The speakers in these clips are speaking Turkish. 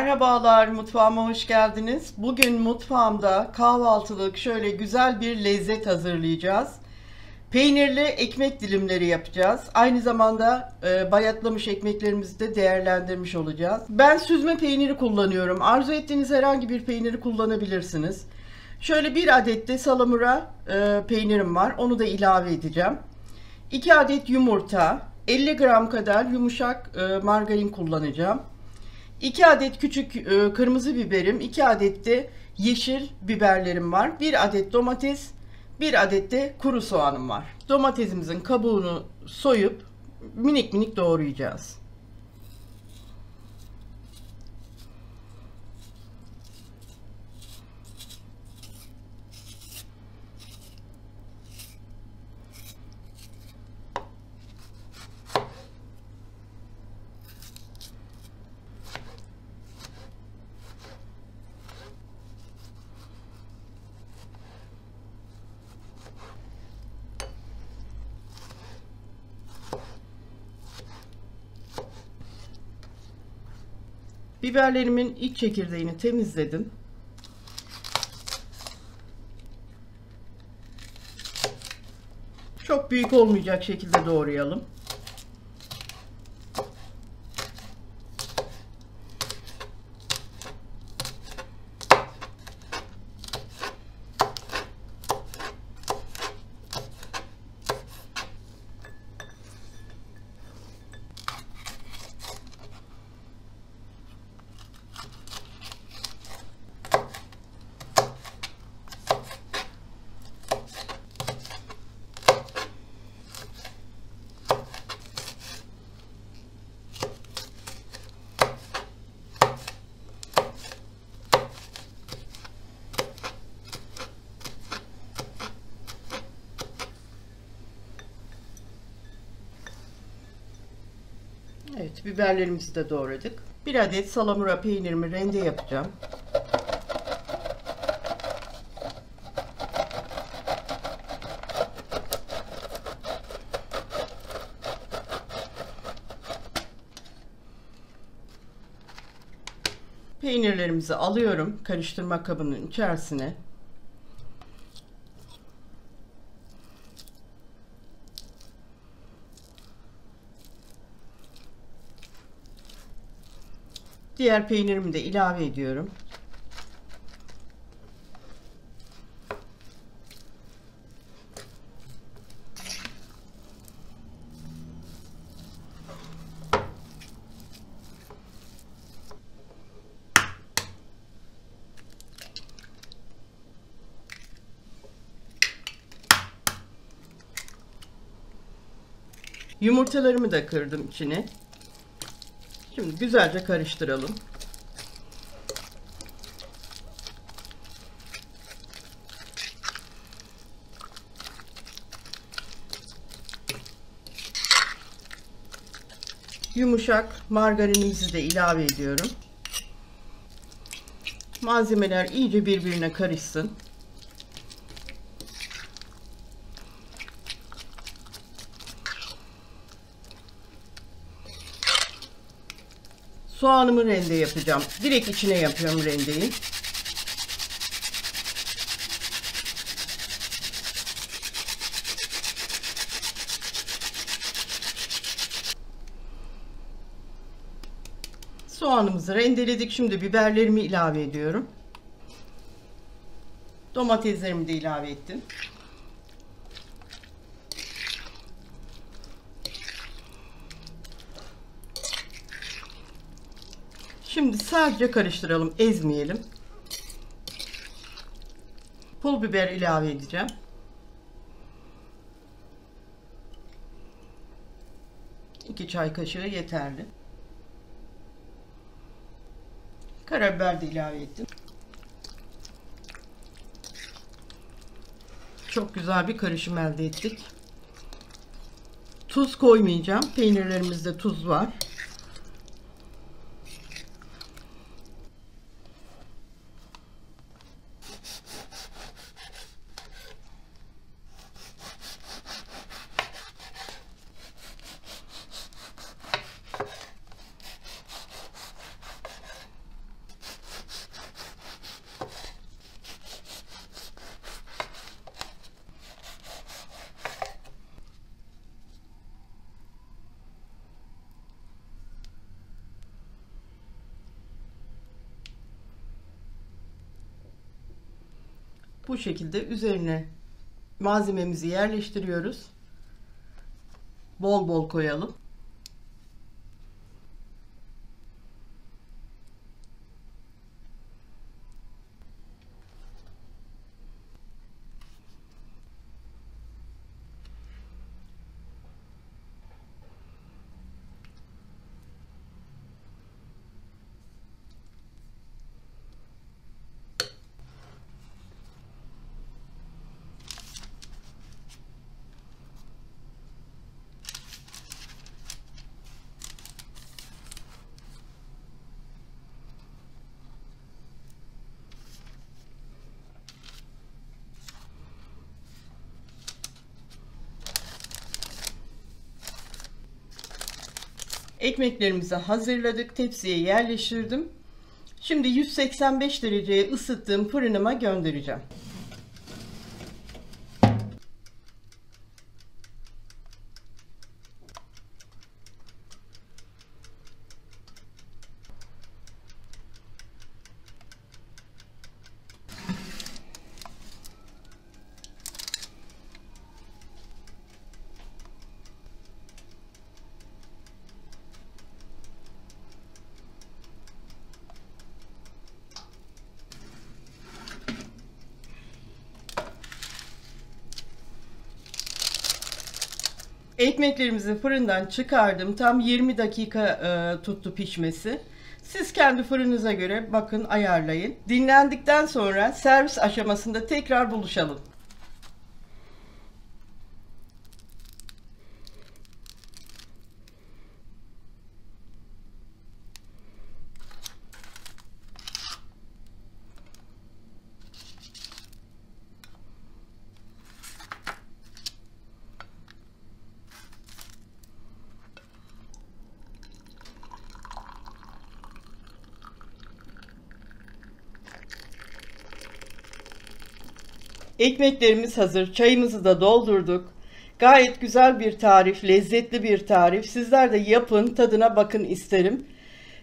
Merhabalar, mutfağıma hoş geldiniz. Bugün mutfağımda kahvaltılık şöyle güzel bir lezzet hazırlayacağız. Peynirli ekmek dilimleri yapacağız. Aynı zamanda bayatlamış ekmeklerimizi de değerlendirmiş olacağız. Ben süzme peyniri kullanıyorum. Arzu ettiğiniz herhangi bir peyniri kullanabilirsiniz. Şöyle bir adet de salamura peynirim var. Onu da ilave edeceğim. 2 adet yumurta, 50 gram kadar yumuşak margarin kullanacağım. 2 adet küçük kırmızı biberim, 2 adet de yeşil biberlerim var. 1 adet domates, 1 adet de kuru soğanım var. Domatesimizin kabuğunu soyup minik minik doğrayacağız. Biberlerimin iç çekirdeğini temizledim. Çok büyük olmayacak şekilde doğrayalım. Evet, biberlerimizi de doğradık. 1 adet salamura peynirimi rende yapacağım. Peynirlerimizi alıyorum karıştırma kabının içerisine. Diğer peynirimi de ilave ediyorum. Yumurtalarımı da kırdım içine. Şimdi güzelce karıştıralım. Yumuşak margarinimizi de ilave ediyorum. Malzemeler iyice birbirine karışsın. Soğanımı rende yapacağım. Direkt içine yapıyorum rendeyi. Soğanımızı rendeledik. Şimdi biberlerimi ilave ediyorum. Domateslerimi de ilave ettim. Şimdi sadece karıştıralım, ezmeyelim. Pul biber ilave edeceğim. İki çay kaşığı yeterli. Karabiber de ilave ettim. Çok güzel bir karışım elde ettik. Tuz koymayacağım. Peynirlerimizde tuz var. Bu şekilde üzerine malzememizi yerleştiriyoruz. Bol bol koyalım. Ekmeklerimizi hazırladık. Tepsiye yerleştirdim. Şimdi 185 dereceye ısıttığım fırınıma göndereceğim. Ekmeklerimizi fırından çıkardım. Tam 20 dakika tuttu pişmesi. Siz kendi fırınıza göre bakın, ayarlayın. Dinlendikten sonra servis aşamasında tekrar buluşalım. Ekmeklerimiz hazır. Çayımızı da doldurduk. Gayet güzel bir tarif, lezzetli bir tarif. Sizler de yapın, tadına bakın isterim.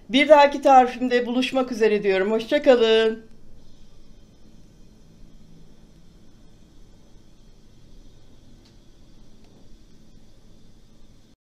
Bir dahaki tarifimde buluşmak üzere diyorum. Hoşça kalın.